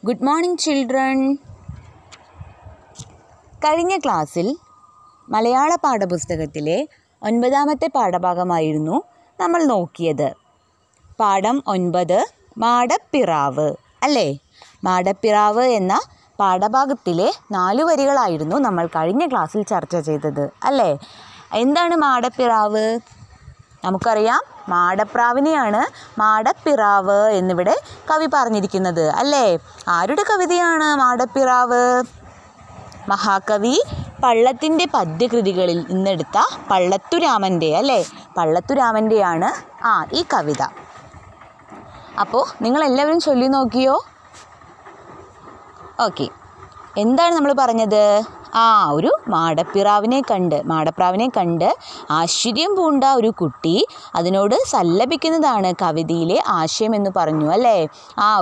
Good morning children. കഴിഞ്ഞ ക്ലാസ്സിൽ മലയാള പാഠപുസ്തകത്തിലെ 9ാമത്തെ പാഠഭാഗമായിരുന്നു നമ്മൾ നോക്കിയത്. പാഠം 9 മാടപ്പിറാവ് അല്ലേ? മാടപ്പിറാവ് എന്ന പാഠഭാഗത്തിലെ 4 വരികളായിരുന്നു നമ്മൾ കഴിഞ്ഞ ക്ലാസ്സിൽ ചർച്ച ചെയ്തത് അല്ലേ? എന്താണ് മാടപ്പിറാവ്? നമുക്കറിയാം, മാടപ്രാവിനെയാണ് മാടപ്പിറാവ് എന്നിവിടെ കവി പറഞ്ഞിരിക്കുന്നത് അല്ലേ? ആരുടെ കവിതയാണ് മാടപ്പിറാവ്? മഹാകവി പള്ളത്തിൻ്റെ പദ്യകൃതികളിൽ നിന്നെടുത്ത പള്ളത്തുരാമൻ്റെ അല്ലേ? പള്ളത്തുരാമൻ്റെയാണ് ഈ കവിത. അപ്പോൾ നിങ്ങളെല്ലാവരും ചൊല്ലി നോക്കിയോ? ഓക്കെ, എന്താണ് നമ്മൾ പറഞ്ഞത്? ഒരു മാടപ്രാവിനെ കണ്ട് ആശ്ചര്യം പൂണ്ട ഒരു കുട്ടി അതിനോട് സല്ലപിക്കുന്നതാണ് കവിതയിലെ ആശയം എന്ന് പറഞ്ഞു അല്ലേ?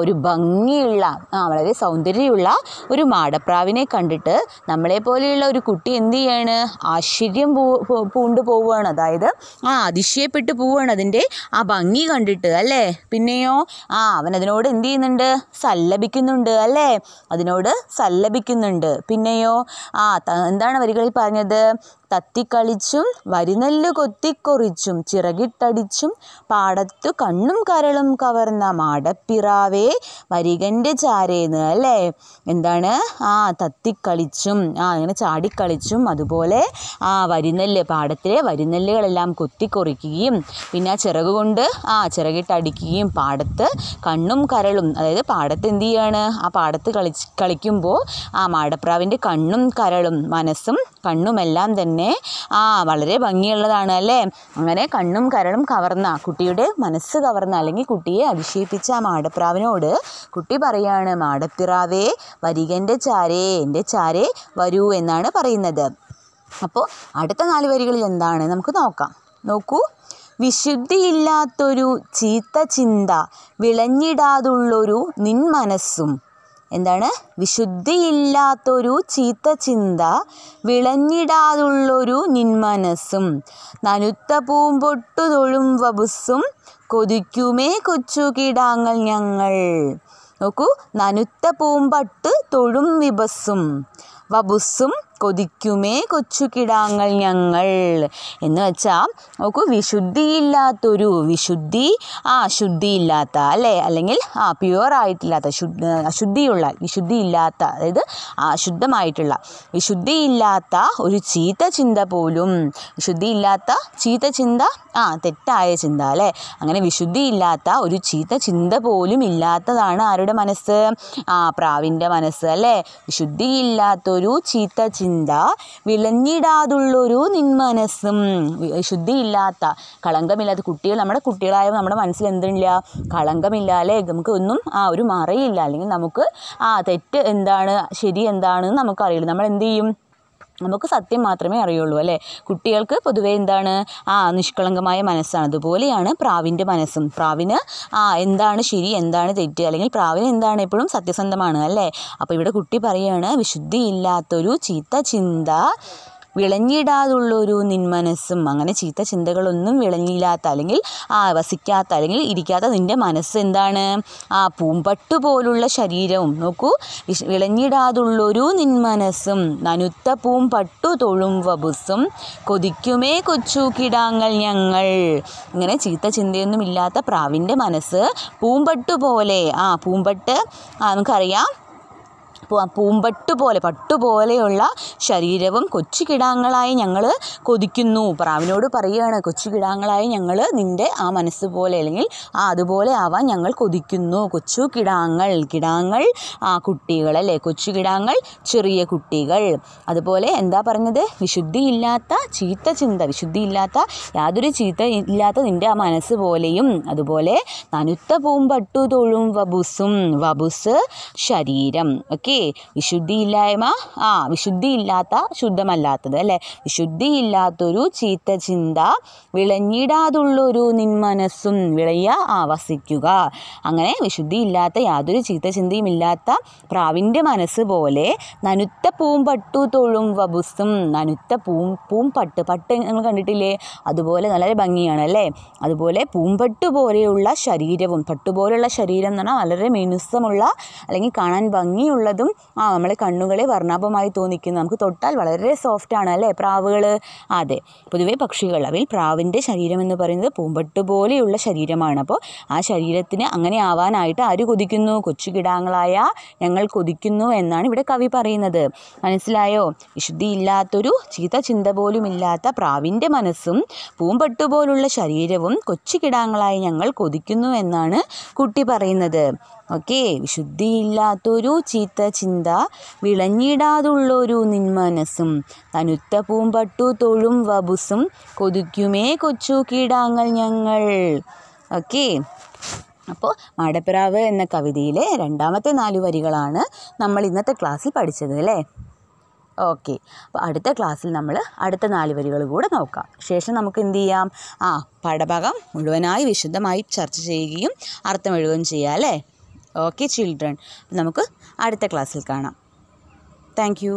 ഒരു ഭംഗിയുള്ള വളരെ സൗന്ദര്യമുള്ള ഒരു മാടപ്രാവിനെ കണ്ടിട്ട് നമ്മളെപ്പോലെയുള്ള ഒരു കുട്ടി എന്ത് ചെയ്യാണ്? ആശ്ചര്യം പൂണ്ടു പോവുകയാണ്. അതായത് അതിശയപ്പെട്ടു പോവുകയാണ് അതിൻ്റെ ആ ഭംഗി കണ്ടിട്ട് അല്ലേ? പിന്നെയോ അവൻ അതിനോട് എന്ത് ചെയ്യുന്നുണ്ട്? സല്ലപിക്കുന്നുണ്ട് അല്ലേ? അതിനോട് സല്ലപിക്കുന്നുണ്ട്. പിന്നെയോ എന്താണ് വരികളിൽ പറഞ്ഞത്? തത്തിക്കളിച്ചും വരിനെല്ല് കൊത്തിക്കൊറിച്ചും ചിറകിട്ടടിച്ചും പാടത്തു കണ്ണും കരളും കവർന്ന മാടപ്പിറാവേ വരികൻ്റെ ചാരേന്ന് അല്ലേ? എന്താണ്? തത്തിക്കളിച്ചും അങ്ങനെ ചാടിക്കളിച്ചും അതുപോലെ വരിനെല്ല്, പാടത്തിലെ വരിനെല്ലുകളെല്ലാം കൊത്തിക്കൊറിക്കുകയും പിന്നെ ചിറക് കൊണ്ട് ചിറകിട്ടടിക്കുകയും പാടത്ത് കണ്ണും കരളും, അതായത് പാടത്ത് എന്ത് ചെയ്യാണ്? പാടത്ത് കളിക്കുമ്പോൾ മാടപ്രാവിൻ്റെ കണ്ണും കരളും, മനസ്സും കണ്ണുമെല്ലാം തന്നെ വളരെ ഭംഗിയുള്ളതാണ് അല്ലേ? അങ്ങനെ കണ്ണും കരളും കവർന്ന, കുട്ടിയുടെ മനസ്സ് കവർന്ന അല്ലെങ്കിൽ കുട്ടിയെ അതിശയിപ്പിച്ച മാടപ്രാവിനോട് കുട്ടി പറയാണ്, മാടപ്പിറാവേ വരികൻ്റെ ചാരേ, എൻ്റെ ചാരേ വരൂ എന്നാണ് പറയുന്നത്. അപ്പോൾ അടുത്ത 4 വരികളിൽ എന്താണ് നമുക്ക് നോക്കാം. നോക്കൂ. വിശുദ്ധിയില്ലാത്തൊരു ചീത്ത ചിന്ത വിളഞ്ഞിടാതുള്ളൊരു നിൻ മനസ്സും. എന്താണ്? വിശുദ്ധിയില്ലാത്തൊരു ചീത്ത ചിന്ത വിളഞ്ഞിടാതുള്ളൊരു നിൻമനസ്സും നനുത്ത പൂമ്പൊട്ടു തൊഴും വപുസ്സും കൊതിക്കുമേ കൊച്ചു കിടാങ്ങൾ ഞങ്ങൾ. നോക്കൂ, നനുത്ത പൂമ്പട്ട് തൊഴും വിബസ്സും വപുസ്സും കൊതിക്കുമേ കൊച്ചു കിടാങ്ങൾ ഞങ്ങൾ എന്ന് വെച്ചാൽ നോക്കൂ, വിശുദ്ധിയില്ലാത്തൊരു, ശുദ്ധിയില്ലാത്ത അല്ലേ? അല്ലെങ്കിൽ പ്യുവറായിട്ടില്ലാത്ത, വിശുദ്ധിയില്ലാത്ത, അതായത് അശുദ്ധമായിട്ടുള്ള, വിശുദ്ധിയില്ലാത്ത ഒരു ചീത്ത ചിന്ത പോലും, വിശുദ്ധിയില്ലാത്ത ചീത്ത ചിന്ത, തെറ്റായ ചിന്ത അല്ലേ? അങ്ങനെ വിശുദ്ധിയില്ലാത്ത ഒരു ചീത്ത ചിന്ത പോലും ഇല്ലാത്തതാണ് ആരുടെ മനസ്സ്? പ്രാവിൻ്റെ മനസ്സ് അല്ലേ? വിശുദ്ധിയില്ലാത്തൊരു ചീത്ത ചിന്ത വിളഞ്ഞിടാതുള്ളൊരു നിൻമനസ്സും. ശുദ്ധിയില്ലാത്ത, കളങ്കമില്ലാത്ത കുട്ടികൾ, നമ്മുടെ കുട്ടികളായ നമ്മുടെ മനസ്സിൽ എന്തില്ല? കളങ്കമില്ല അല്ലേ? നമുക്ക് ഒന്നും ഒരു മറയില്ല, അല്ലെങ്കിൽ നമുക്ക് തെറ്റ് എന്താണ് ശരി എന്താണെന്ന് നമുക്കറിയില്ല. നമ്മൾ എന്ത് ചെയ്യും? നമുക്ക് സത്യം മാത്രമേ അറിയുള്ളൂ അല്ലേ? കുട്ടികൾക്ക് പൊതുവേ എന്താണ്? നിഷ്കളങ്കമായ മനസ്സാണ്. അതുപോലെയാണ് പ്രാവിൻ്റെ മനസ്സും. പ്രാവിന് എന്താണ് ശരി, എന്താണ് തെറ്റ്, അല്ലെങ്കിൽ പ്രാവിന് എന്താണ് എപ്പോഴും സത്യസന്ധമാണ് അല്ലേ? അപ്പോൾ ഇവിടെ കുട്ടി പറയുകയാണ്, വിശുദ്ധിയില്ലാത്തൊരു ചീത്ത ചിന്ത വിളഞ്ഞിടാതുള്ളൊരു നിൻമനസ്സും. അങ്ങനെ ചീത്ത ചിന്തകളൊന്നും വിളഞ്ഞില്ലാത്ത, അല്ലെങ്കിൽ വസിക്കാത്ത, അല്ലെങ്കിൽ ഇരിക്കാത്ത നിൻ്റെ മനസ്സ് എന്താണ്? പൂമ്പട്ടു പോലുള്ള ശരീരവും. നോക്കൂ, വിളഞ്ഞിടാതുള്ളൊരു നിൻമനസ്സും നനുത്ത പൂമ്പട്ടു തൊഴും വപുസ്സും കൊതിക്കുമേ കൊച്ചു കിടാങ്ങൾ ഞങ്ങൾ. ഇങ്ങനെ ചീത്ത ചിന്തയൊന്നും ഇല്ലാത്ത പ്രാവിൻ്റെ മനസ്സ് പൂമ്പട്ടു പോലെ, പൂമ്പട്ട് നമുക്കറിയാം, പൂമ്പട്ടുപോലെ, പട്ടുപോലെയുള്ള ശരീരവും കൊച്ചു കിടാങ്ങളായി ഞങ്ങൾ കൊതിക്കുന്നു. പ്രാവിനോട് പറയുകയാണ്, കൊച്ചു കിടാങ്ങളായി ഞങ്ങൾ നിൻ്റെ മനസ്സ് പോലെ, അല്ലെങ്കിൽ അതുപോലെ ആവാൻ ഞങ്ങൾ കൊതിക്കുന്നു. കൊച്ചു കിടാങ്ങൾ, കുട്ടികൾ അല്ലേ? കൊച്ചു കിടാങ്ങൾ, ചെറിയ കുട്ടികൾ. അതുപോലെ എന്താ പറഞ്ഞത്? വിശുദ്ധിയില്ലാത്ത ചീത്ത ചിന്ത, വിശുദ്ധിയില്ലാത്ത യാതൊരു ചീത്ത ഇല്ലാത്ത നിൻ്റെ മനസ്സ് പോലെയും, അതുപോലെ നനുത്ത പൂമ്പട്ടു തൊഴും വപുസ്സും, വപുസ് ശരീരം. ഓക്കെ. വിശുദ്ധിയില്ലായ്മ, വിശുദ്ധിയില്ലാത്ത, ശുദ്ധമല്ലാത്തത് അല്ലേ. വിശുദ്ധിയില്ലാത്തൊരു ചീത്ത ചിന്ത, വിളഞ്ഞിടാതുള്ളൊരു നിന്മനസ്സും, വസിക്കുക. അങ്ങനെ വിശുദ്ധിയില്ലാത്ത, യാതൊരു ചീത്ത ചിന്തയും ഇല്ലാത്ത പ്രാവിൻ്റെ മനസ്സ് പോലെ നനുത്ത പൂമ്പട്ടു തൊഴും വപുസ്സും. നനുത്ത പൂമ്പട്ട്, പട്ട് നിങ്ങൾ കണ്ടിട്ടില്ലേ, അതുപോലെ നല്ല ഭംഗിയാണ് അല്ലേ. അതുപോലെ പൂമ്പട്ട് പോലെയുള്ള ശരീരവും, പട്ടുപോലെയുള്ള ശരീരം എന്ന് പറഞ്ഞാൽ വളരെ മിനുസമുള്ള, അല്ലെങ്കിൽ കാണാൻ ഭംഗിയുള്ളതും, നമ്മളെ കണ്ണുകളെ വർണ്ണാഭമായി തോന്നിക്കുന്നു. നമുക്ക് തൊട്ടാൽ വളരെ സോഫ്റ്റാണ് അല്ലേ പ്രാവുകൾ. അതെ, പൊതുവെ പക്ഷികൾ, അവയിൽ പ്രാവിൻ്റെ ശരീരം എന്ന് പറയുന്നത് പൂമ്പട്ട് പോലെയുള്ള ശരീരമാണ്. അപ്പോൾ ആ ശരീരത്തിന് അങ്ങനെ ആവാനായിട്ട് ആര് കൊതിക്കുന്നു? കൊച്ചുകിടാങ്ങളായ ഞങ്ങൾ കൊതിക്കുന്നു എന്നാണ് ഇവിടെ കവി പറയുന്നത്. മനസ്സിലായോ? വിശുദ്ധിയില്ലാത്തൊരു ചീത്ത ചിന്ത പോലും ഇല്ലാത്ത പ്രാവിൻ്റെ മനസ്സും പൂമ്പട്ടുപോലുള്ള ശരീരവും കൊച്ചുകിടാങ്ങളായി ഞങ്ങൾ കൊതിക്കുന്നു എന്നാണ് കുട്ടി പറയുന്നത്. ഓക്കെ. വിശുദ്ധിയില്ലാത്തൊരു ചീത്ത ചിന്ത, വിളഞ്ഞിടാതുള്ളൊരു നിന്മനസ്സും, തനുത്ത പൂമ്പട്ടു തൊഴും വപുസ്സും, കൊതിക്കുമേ കൊച്ചു കീടാങ്ങൾ ഞങ്ങൾ. ഓക്കെ. അപ്പോൾ മാടപ്രാവ് എന്ന കവിതയിലെ രണ്ടാമത്തെ 4 വരികളാണ് നമ്മൾ ഇന്നത്തെ ക്ലാസ്സിൽ പഠിച്ചത് അല്ലേ. ഓക്കെ. അപ്പോൾ അടുത്ത ക്ലാസ്സിൽ നമ്മൾ അടുത്ത 4 വരികൾ കൂടെ നോക്കാം. ശേഷം നമുക്ക് എന്ത് ചെയ്യാം? പാഠഭാഗം മുഴുവനായി വിശദമായി ചർച്ച ചെയ്യുകയും അർത്ഥമെഴുതുകയും ചെയ്യാം അല്ലേ. ഓക്കെ ചിൽഡ്രൻ, നമുക്ക് അടുത്ത ക്ലാസ്സിൽ കാണാം. Thank you.